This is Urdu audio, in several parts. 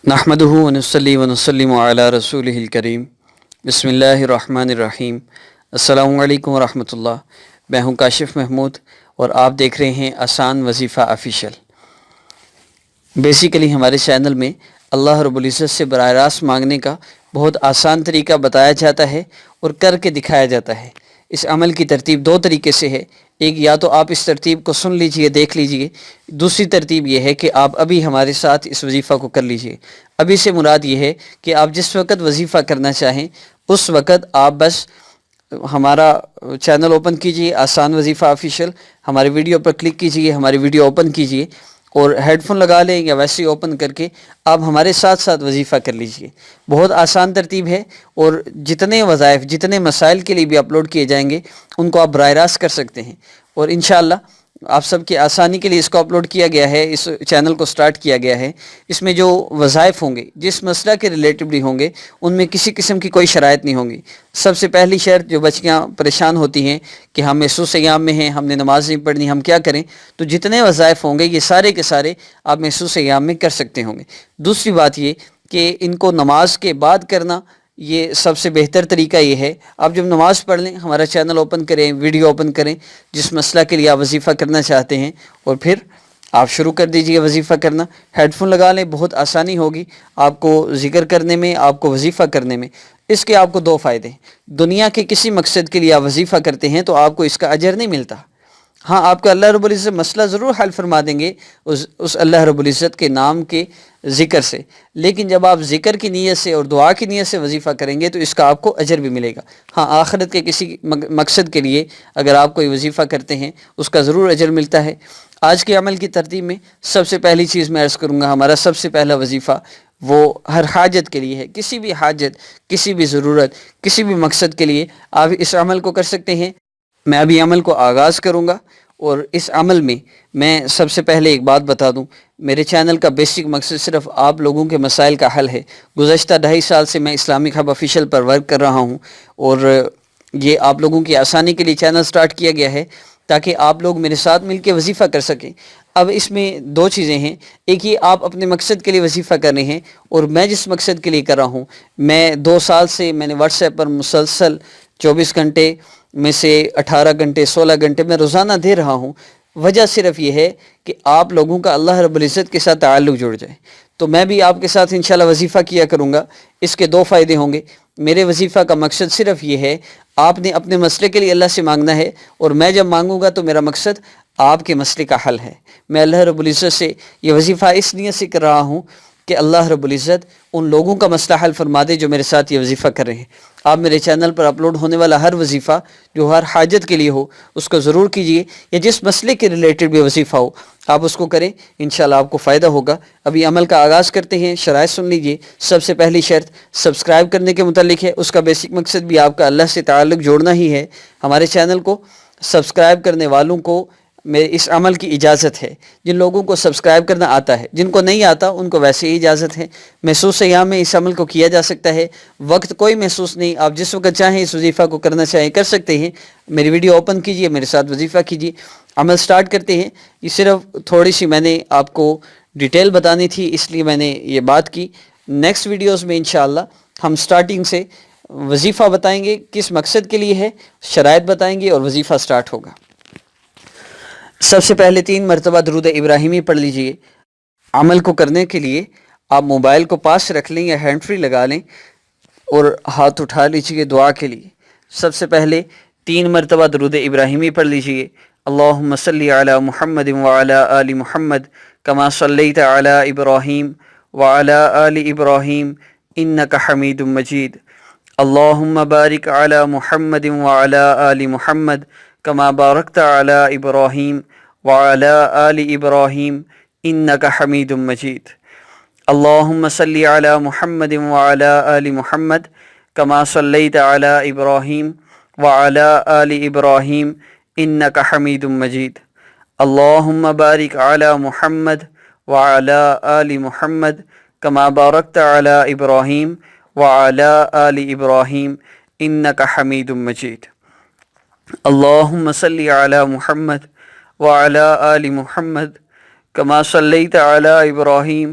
نحمدہ ونصلی ونسلم علی رسولہ الکریم بسم اللہ الرحمن الرحیم۔ السلام علیکم ورحمۃ اللہ۔ میں ہوں کاشف محمود اور آپ دیکھ رہے ہیں آسان وظیفہ آفیشیل۔ بیسیکلی ہمارے چینل میں اللہ رب العزت سے براہ راست مانگنے کا بہت آسان طریقہ بتایا جاتا ہے اور کر کے دکھایا جاتا ہے۔ اس عمل کی ترتیب دو طریقے سے ہے، ایک یا تو آپ اس ترتیب کو سن لیجئے، دیکھ لیجئے، دوسری ترتیب یہ ہے کہ آپ ابھی ہمارے ساتھ اس وظیفہ کو کر لیجئے۔ ابھی سے مراد یہ ہے کہ آپ جس وقت وظیفہ کرنا چاہیں اس وقت آپ بس ہمارا چینل اوپن کیجئے، آسان وظیفہ آفیشیل، ہمارے ویڈیو پر کلک کیجئے، ہماری ویڈیو اوپن کیجئے اور ہیڈ فون لگا لیں یا ویسے ہی اوپن کر کے آپ ہمارے ساتھ ساتھ وظیفہ کر لیجئے۔ بہت آسان ترتیب ہے اور جتنے وظائف، جتنے مسائل کے لیے بھی اپلوڈ کیے جائیں گے ان کو آپ براہ راست کر سکتے ہیں، اور انشاءاللہ آپ سب کی آسانی کے لیے اس کو اپلوڈ کیا گیا ہے، اس چینل کو سٹارٹ کیا گیا ہے۔ اس میں جو وظائف ہوں گے جس مسئلہ کے ریلیٹڈلی ہوں گے ان میں کسی قسم کی کوئی شرائط نہیں ہوں گی۔ سب سے پہلی شرط، جو بچیاں پریشان ہوتی ہیں کہ ہم محسوس ایام میں ہیں، ہم نے نماز نہیں پڑھنی، ہم کیا کریں، تو جتنے وظائف ہوں گے یہ سارے کے سارے آپ محسوس ایام میں کر سکتے ہوں گے۔ دوسری بات یہ کہ ان کو نماز کے بعد کرنا، یہ سب سے بہتر طریقہ یہ ہے، آپ جب نماز پڑھ لیں ہمارا چینل اوپن کریں، ویڈیو اوپن کریں جس مسئلہ کے لیے آپ وظیفہ کرنا چاہتے ہیں، اور پھر آپ شروع کر دیجئے وظیفہ کرنا۔ ہیڈ فون لگا لیں، بہت آسانی ہوگی آپ کو ذکر کرنے میں، آپ کو وظیفہ کرنے میں۔ اس کے آپ کو دو فائدے ہیں۔ دنیا کے کسی مقصد کے لیے آپ وظیفہ کرتے ہیں تو آپ کو اس کا اجر نہیں ملتا، ہاں آپ کا اللہ رب العزت مسئلہ ضرور حل فرما دیں گے اس اللہ رب العزت کے نام کے ذکر سے، لیکن جب آپ ذکر کی نیت سے اور دعا کی نیت سے وظیفہ کریں گے تو اس کا آپ کو اجر بھی ملے گا۔ ہاں آخرت کے کسی مقصد کے لیے اگر آپ کوئی وظیفہ کرتے ہیں اس کا ضرور اجر ملتا ہے۔ آج کے عمل کی ترتیب میں سب سے پہلی چیز میں عرض کروں گا، ہمارا سب سے پہلا وظیفہ وہ ہر حاجت کے لیے ہے۔ کسی بھی حاجت، کسی بھی ضرورت، کسی بھی مقصد کے لیے آپ اس عمل کو کر سکتے ہیں۔ میں ابھی عمل کو آغاز کروں گا، اور اس عمل میں سب سے پہلے ایک بات بتا دوں، میرے چینل کا بیسک مقصد صرف آپ لوگوں کے مسائل کا حل ہے۔ گزشتہ 2.5 سال سے میں اسلامک ہب آفیشیل پر ورک کر رہا ہوں، اور یہ آپ لوگوں کی آسانی کے لیے چینل سٹارٹ کیا گیا ہے تاکہ آپ لوگ میرے ساتھ مل کے وظیفہ کر سکیں۔ اب اس میں دو چیزیں ہیں، ایک یہ آپ اپنے مقصد کے لیے وظیفہ کر رہے ہیں، اور میں جس مقصد کے لیے کر رہا ہوں، میں 2 سال سے میں نے واٹس ایپ پر مسلسل 24 گھنٹے میں سے 18 گھنٹے 16 گھنٹے میں روزانہ دے رہا ہوں۔ وجہ صرف یہ ہے کہ آپ لوگوں کا اللہ رب العزت کے ساتھ تعلق جڑ جائے، تو میں بھی آپ کے ساتھ انشاءاللہ وظیفہ کیا کروں گا۔ اس کے دو فائدے ہوں گے۔ میرے وظیفہ کا مقصد صرف یہ ہے، آپ نے اپنے مسئلے کے لیے اللہ سے مانگنا ہے، اور میں جب مانگوں گا تو میرا مقصد آپ کے مسئلے کا حل ہے۔ میں اللہ رب العزت سے یہ وظیفہ اس نیت سے کر رہا ہوں کہ اللہ رب العزت ان لوگوں کا مسئلہ حل فرما دے جو میرے ساتھ یہ وظیفہ کر رہے ہیں۔ آپ میرے چینل پر اپلوڈ ہونے والا ہر وظیفہ جو ہر حاجت کے لیے ہو اس کو ضرور کیجئے، یا جس مسئلے کے ریلیٹڈ بھی وظیفہ ہو آپ اس کو کریں، انشاءاللہ آپ کو فائدہ ہوگا۔ ابھی عمل کا آغاز کرتے ہیں، شرائط سن لیجئے۔ سب سے پہلی شرط سبسکرائب کرنے کے متعلق ہے، اس کا بیسک مقصد بھی آپ کا اللہ سے تعلق جوڑنا ہی ہے۔ ہمارے چینل کو سبسکرائب کرنے والوں کو اس عمل کی اجازت ہے۔ جن لوگوں کو سبسکرائب کرنا آتا ہے، جن کو نہیں آتا ان کو ویسے ہی اجازت ہے۔ محسوس ایام میں اس عمل کو کیا جا سکتا ہے، وقت کوئی محسوس نہیں، آپ جس وقت چاہیں اس وظیفہ کو کرنا چاہیں کر سکتے ہیں۔ میری ویڈیو اوپن کیجئے، میرے ساتھ وظیفہ کیجئے۔ عمل سٹارٹ کرتے ہیں۔ یہ صرف تھوڑی سی میں نے آپ کو ڈیٹیل بتانی تھی، اس لیے میں نے یہ بات کی۔ نیکسٹ ویڈیوز میں انشاءاللہ ہم سٹارٹنگ سے وظیفہ بتائیں گے، کس مقصد کے لیے ہے، شرائط بتائیں گے اور وظیفہ سٹارٹ ہوگا۔ سب سے پہلے 3 مرتبہ درود ابراہیمی پڑھ لیجئے۔ عمل کو کرنے کے لیے آپ موبائل کو پاس رکھ لیں یا ہینڈ فری لگا لیں اور ہاتھ اٹھا لیجئے دعا کے لیے۔ سب سے پہلے 3 مرتبہ درود ابراہیمی پڑھ لیجئے۔ اللہم صلی علی محمد وعلی آل محمد کما صلیت علی ابراہیم وعلی آل ابراہیم انک حمید مجید۔ اللہم بارک علی محمد وعلی آل محمد کما بارکت علی ابراہیم وعلی آل ابراہیم انک حمید مجید۔ اللہم صلی علی محمد وعلی آل محمد کما صلیت علی ابراہیم وعلی آل ابراہیم انک حمید مجید۔ اللہم بارک علی محمد وعلی آل محمد کما بارکت علی ابراہیم وعلی آل ابراہیم انک حمید مجید۔ اللہم صلی علی محمد وعلی آل محمد کما صلیت علی ابراہیم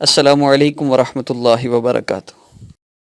السلام علیکم ورحمۃ اللہ وبرکاتہ.